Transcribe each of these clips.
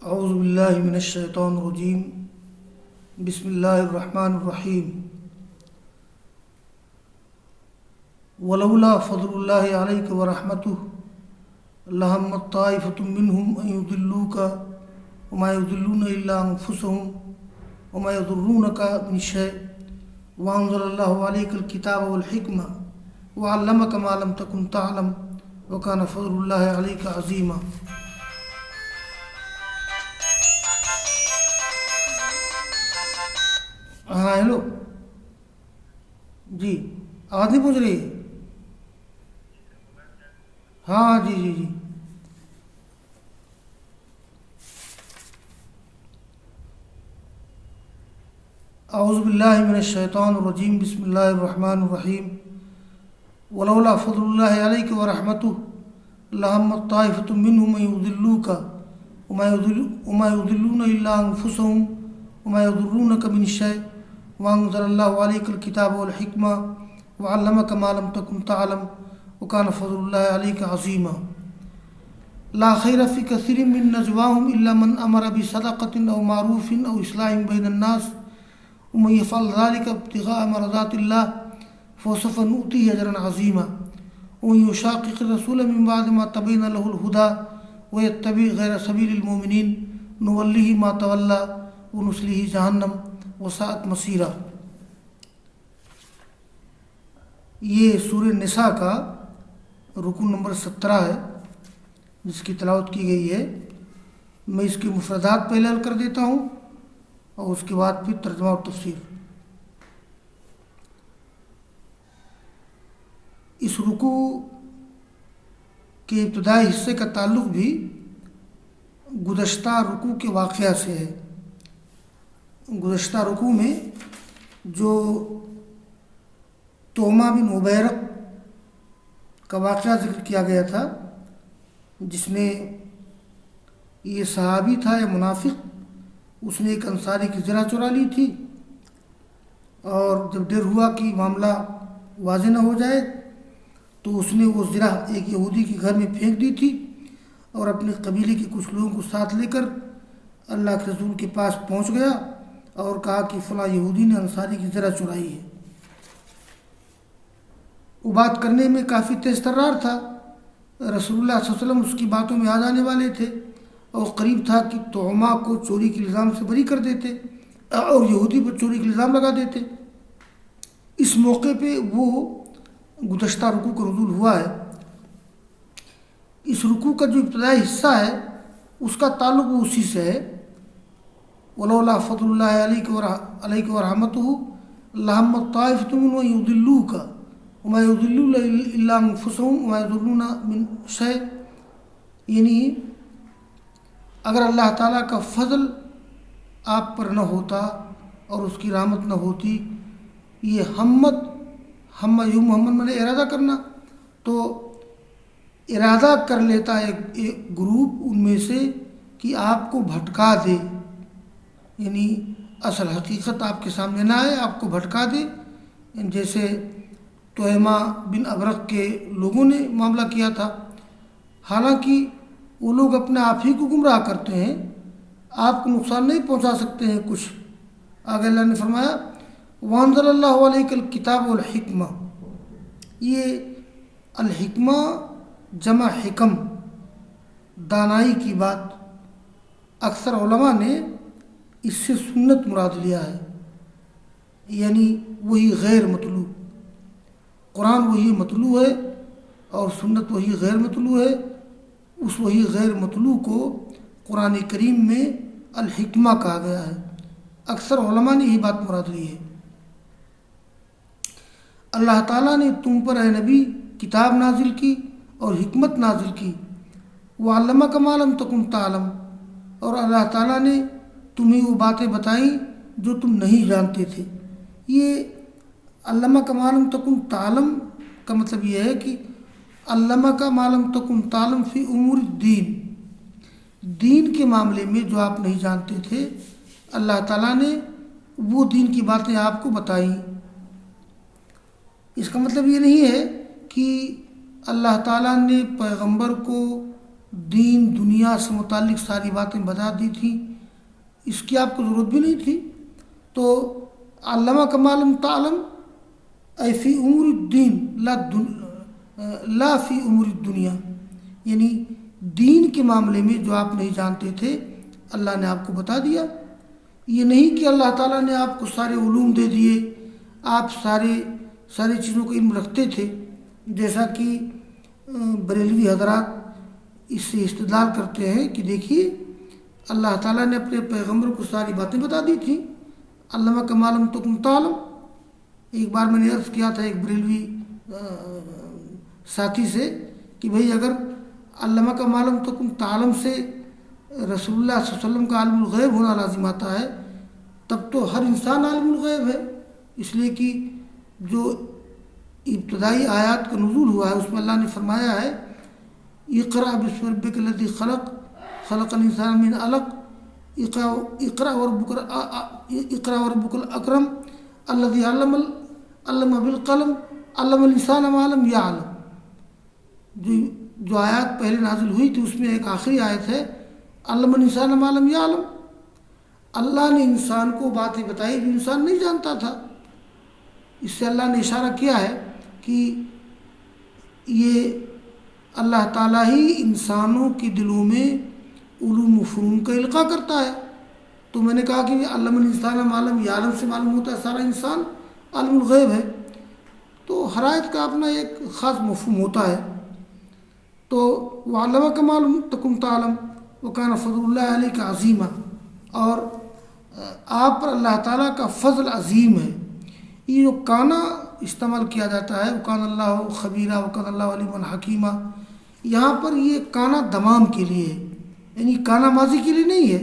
اعوذ باللہ من الشیطان الرجیم بسم اللہ الرحمن الرحیم ولولا فضل اللہ علیک ورحمتہ لہمت طائفۃ منہم ان یضلوک وما یضلون الا انفسہم وما یضرونک من شیء وانزل اللہ علیک الکتاب والحکمہ وعلمک ما لم تکن تعلم وکان فضل اللہ علیک عظیما۔ ہاں ہیلو جی، آواز نہیں پہنچ رہی؟ ہاں جی جی جی اعوذ باللہ من الشیطان الرجیم بسم اللہ الرحمن الرحیم ولولا فضل اللہ علیک ورحمتہ لہمت طائفۃ منہم ان یضلوک وما یضلون الا انفسہم وما یضرونک من شیء وانزل اللہ علیک الکتاب والحکمہ وعلمک ما لم تکن تعلم وکان فضل اللہ علیک عظیما۔ لا خیر فی کثیر من نجواہم الا من امر بصدقۃ او معروف او اصلاح بین الناس ومن یفعل ذلک ابتغاء مرضات اللہ فسوف نؤتیہ اجرا عظیما ومن یشاقق الرسول من بعد ما تبین له الہدی ویتبع غیر سبیل المؤمنین نولہ ما تولی ونصلہ جہنم وساءت مصیرا۔ یہ سورہ نساء کا رکوع نمبر 17 ہے جس کی تلاوت کی گئی ہے۔ میں اس کے مفردات پہلے حل کر دیتا ہوں اور اس کے بعد پھر ترجمہ اور تفسیر۔ اس رکوع کے ابتدائی حصے کا تعلق بھی گزشتہ رکوع کے واقعہ سے ہے۔ گزشتہ رکوع میں جو توما بن عبیرق کا واقعہ ذکر کیا گیا تھا، جس میں یہ صحابی تھا یا منافق، اس نے ایک انصاری کی زرہ چرا لی تھی، اور جب ڈر ہوا کہ معاملہ واضح نہ ہو جائے تو اس نے وہ زرہ ایک یہودی کے گھر میں پھینک دی تھی، اور اپنے قبیلے کے کچھ لوگوں کو ساتھ لے کر اللہ کے رسول کے پاس پہنچ گیا اور کہا کہ فلاں یہودی نے انصاری کی زرہ چرائی ہے۔ وہ بات کرنے میں کافی تیز ترار تھا، رسول اللہ صلی اللہ علیہ وسلم اس کی باتوں میں آ جانے والے تھے، اور قریب تھا کہ توما کو چوری کے الزام سے بری کر دیتے اور یہودی پر چوری کا الزام لگا دیتے۔ اس موقع پہ وہ گزشتہ رکوع کا نزول ہوا ہے۔ اس رکوع کا جو ابتدائی حصہ ہے اس کا تعلق وہ اسی سے ہے۔ ولولا فضل اللہ علیک ورحمتہ لہمت طائفۃ منہم ان یضلوک وما یضلون الا انفسہم وما یضرون من شیء، یعنی اگر اللہ تعالیٰ کا فضل آپ پر نہ ہوتا اور اس کی رحمت نہ ہوتی، یہ محمد نے ارادہ کرنا، تو ارادہ کر لیتا ایک گروپ ان میں سے کہ آپ کو بھٹکا دے، یعنی اصل حقیقت آپ کے سامنے نہ آئے، آپ کو بھٹکا دے، جیسے تویما بن ابرق کے لوگوں نے معاملہ کیا تھا۔ حالانکہ وہ لوگ اپنے آپ ہی کو گمراہ کرتے ہیں، آپ کو نقصان نہیں پہنچا سکتے ہیں کچھ۔ آگے اللہ نے فرمایا وانزل اللہ علیک الکتاب والحکمہ، یہ الحکمہ جمع حکم، دانائی کی بات۔ اکثر علماء نے اس سے سنت مراد لیا ہے، یعنی وہی غیر مطلوع۔ قرآن وہی مطلوع ہے اور سنت وہی غیر مطلوع ہے۔ اس وہی غیر مطلوع کو قرآن کریم میں الحکمہ کہا گیا ہے۔ اکثر علماء نے یہی بات مراد لی ہے۔ اللہ تعالیٰ نے تم پر اے نبی کتاب نازل کی اور حکمت نازل کی، وعلمک ما لم تکن تعلم، اور اللہ تعالیٰ نے تمہیں وہ باتیں بتائیں جو تم نہیں جانتے تھے۔ یہ علمک ما لم تکن تعلم کا مطلب یہ ہے کہ علمک ما لم تکن تعلم فی امور الدین، دین کے معاملے میں جو آپ نہیں جانتے تھے اللہ تعالیٰ نے وہ دین کی باتیں آپ کو بتائیں۔ اس کا مطلب یہ نہیں ہے کہ اللہ تعالیٰ نے پیغمبر کو دین دنیا سے متعلق ساری باتیں بتا دی تھیں، اس کی آپ کو ضرورت بھی نہیں تھی۔ تو علامہ کا معلوم تعلم اے فی امور الدین لا فی امور الدنیا، یعنی دین کے معاملے میں جو آپ نہیں جانتے تھے اللہ نے آپ کو بتا دیا۔ یہ نہیں کہ اللہ تعالیٰ نے آپ کو سارے علوم دے دیے، آپ ساری چیزوں کا علم رکھتے تھے، جیسا کہ بریلوی حضرات اس سے استدلال کرتے ہیں کہ دیکھیے اللہ تعالیٰ نے اپنے پیغمبر کو ساری باتیں بتا دی تھیں، علامہ کا معلوم تکم تعلم۔ ایک بار میں نے عرض کیا تھا ایک بریلوی ساتھی سے کہ بھئی اگر علامہ کا معلوم تکم تعلم سے رسول اللہ صلی اللہ علیہ وسلم کا عالم الغیب ہونا لازم آتا ہے، تب تو ہر انسان عالم الغیب ہے، اس لیے کہ جو ابتدائی آیات کا نزول ہوا ہے اس میں اللہ نے فرمایا ہے اقرأ باسم ربک الذی خلق خلق الانسان من علق اقرأ وربک الاکرم الذی علم بالقلم علم الانسان ما لم یعلم۔ جو آیات پہلے نازل ہوئی تھی اس میں ایک آخری آیت ہے علم الانسان ما لم یعلم، اللہ نے انسان کو باتیں بتائی جو انسان نہیں جانتا تھا۔ اس سے اللہ نے اشارہ کیا ہے کہ یہ اللہ تعالیٰ ہی انسانوں کے دلوں میں علوم و فنون کا القاء کرتا ہے۔ تو میں نے کہا کہ علم الانسان ما لم یعلم سے معلوم ہوتا ہے سارا انسان عالم الغیب ہے، تو ہر آیت کا اپنا ایک خاص مفہوم ہوتا ہے۔ تو وعلمہ کا معلوم تکم تعلم وکان فضل اللہ علیہ کا عظیمہ، اور آپ پر اللہ تعالیٰ کا فضل عظیم ہے۔ یہ جو کانا استعمال کیا جاتا ہے وکان اللہ خبیرہ وکان اللہ علیم حکیمہ، یہاں پر یہ کانا دمام کے لیے ہے، یعنی کانا ماضی کے لیے نہیں ہے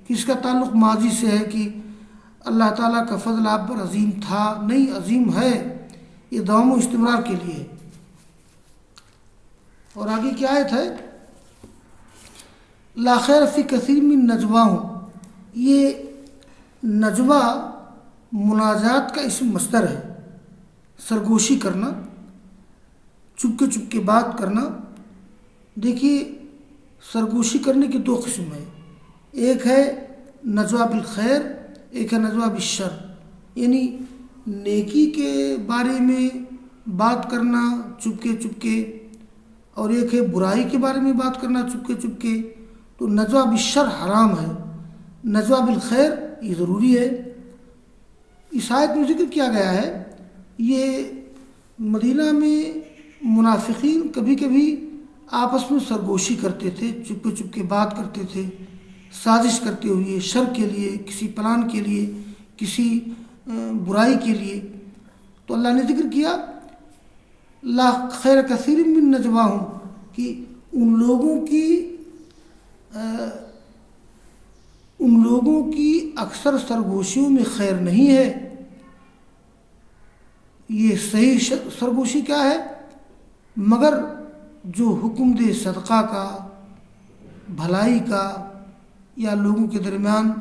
کہ اس کا تعلق ماضی سے ہے کہ اللہ تعالیٰ کا فضل آپ پر عظیم تھا، نہیں عظیم ہے، یہ دوام و استمرار کے لیے ہے۔ اور آگے کیا آیت ہے لا خیر فی کثیر من نجواہم، یہ نجوا مناجات کا اسم مصدر ہے، سرگوشی کرنا، چپکے بات کرنا۔ دیکھیے سرگوشی کرنے کی دو قسم ہے، ایک ہے نجوا بالخیر، ایک ہے نجوا بالشر، یعنی نیکی کے بارے میں بات کرنا چپکے، اور ایک ہے برائی کے بارے میں بات کرنا چپکے۔ تو نجوا بالشر حرام ہے، نجوا بالخیر یہ ضروری ہے۔ اس آیت میں ذکر کیا گیا ہے یہ مدینہ میں منافقین کبھی کبھی آپس میں سرگوشی کرتے تھے، چپکے بات کرتے تھے، سازش کرتے ہوئے شر کے لیے، کسی پلان کے لیے، کسی برائی کے لیے۔ تو اللہ نے ذکر کیا لا خیر کثیر من نجواہم، کہ ان لوگوں کی اکثر سرگوشیوں میں خیر نہیں ہے۔ یہ صحیح سرگوشی کیا ہے؟ مگر جو حکم دے صدقہ کا، بھلائی کا، یا لوگوں کے درمیان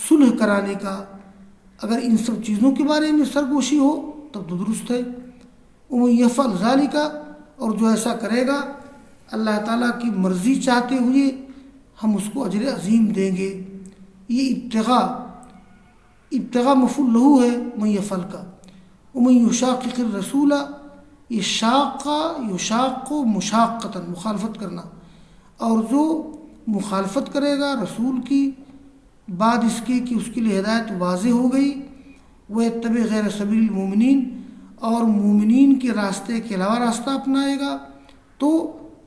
صلح کرانے کا، اگر ان سب چیزوں کے بارے میں سرگوشی ہو تب تو درست ہے۔ ومن یفعل ذالک، اور جو ایسا کرے گا اللہ تعالیٰ کی مرضی چاہتے ہوئے ہم اس کو اجر عظیم دیں گے۔ یہ ابتغاء مفعول لہو ہے من یفعل کا۔ ومن یشاقق الرسول، یہ یشاق مشاقتا مخالفت کرنا، اور جو مخالفت کرے گا رسول کی بعد اس کے کہ اس کے لیے ہدایت واضح ہو گئی، وہ یتبع غیر سبیل المومنین، اور مومنین کے راستے کے علاوہ راستہ اپنائے گا، تو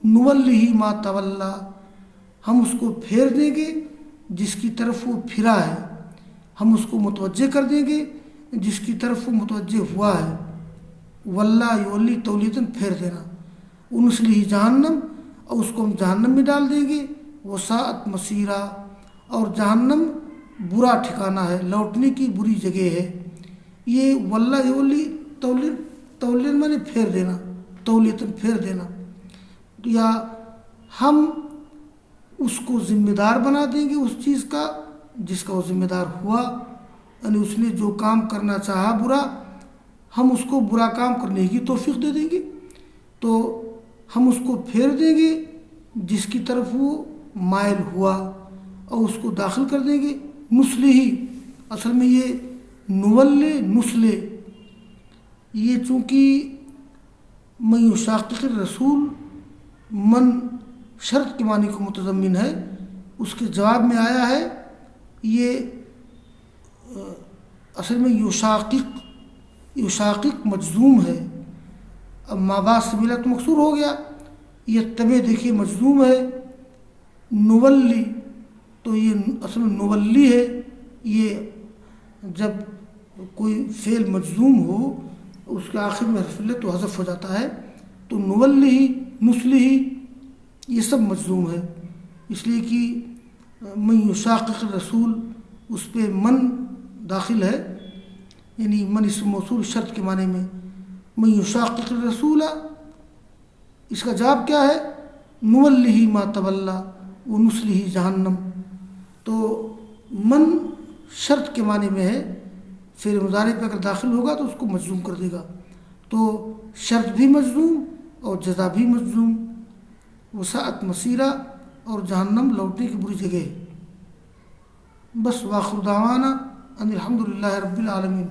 نولہ ما تولی، ہم اس کو پھیر دیں گے جس کی طرف وہ پھرا ہے، ہم اس کو متوجہ کر دیں گے جس کی طرف وہ متوجہ ہوا ہے۔ واللہ یولی تولیتاً پھیر دینا، ونصلہ جہنم، اور اس کو ہم جہنم میں ڈال دیں گے، وساءت مصیرا، اور جہنم برا ٹھکانہ ہے، لوٹنے کی بری جگہ ہے۔ یہ واللہ یولی تولیتاً میں نے پھیر دینا، تولیتاً پھیر دینا، یا ہم اس کو ذمہ دار بنا دیں گے اس چیز کا جس کا وہ ذمہ دار ہوا، یعنی اس نے جو کام کرنا چاہا برا، ہم اس کو برا کام کرنے کی توفیق دے دیں گے، تو ہم اس کو پھیر دیں گے جس کی طرف وہ مائل ہوا اور اس کو داخل کر دیں گے. نسلہ، اصل میں یہ نول نسل، یہ چونکہ من یشاقق الرسول من شرط کے معنی کو متضمن ہے، اس کے جواب میں آیا ہے. یہ اصل میں یشاقق مجزوم ہے. اب ما بعد سے ملا تو مکسور ہو گیا. یہ تبع دیکھیے مجزوم ہے. نولی تو یہ اصل میں نولی ہے. یہ جب کوئی فعل مجزوم ہو اس کے آخر میں حرف علت تو حذف ہو جاتا ہے. تو نولی نسلی یہ سب مجزوم ہے، اس لیے کہ من یشاقق الرسول اس پہ من داخل ہے، یعنی من اسم موصول شرط کے معنی میں. من یشاقق الرسول، اس کا جواب کیا ہے؟ نولہ ما تولا و نسلہ جہنم. تو من شرط کے معنی میں ہے، فعل مضارع پہ اگر داخل ہوگا تو اس کو مجزوم کر دے گا. تو شرط بھی مجزوم اور جزا بھی مجزوم. وسعت مسیرہ اور جہنم لوٹنے کی بری جگہ ہے. بس واخر دعوانا ان الحمد للہ رب العالمین.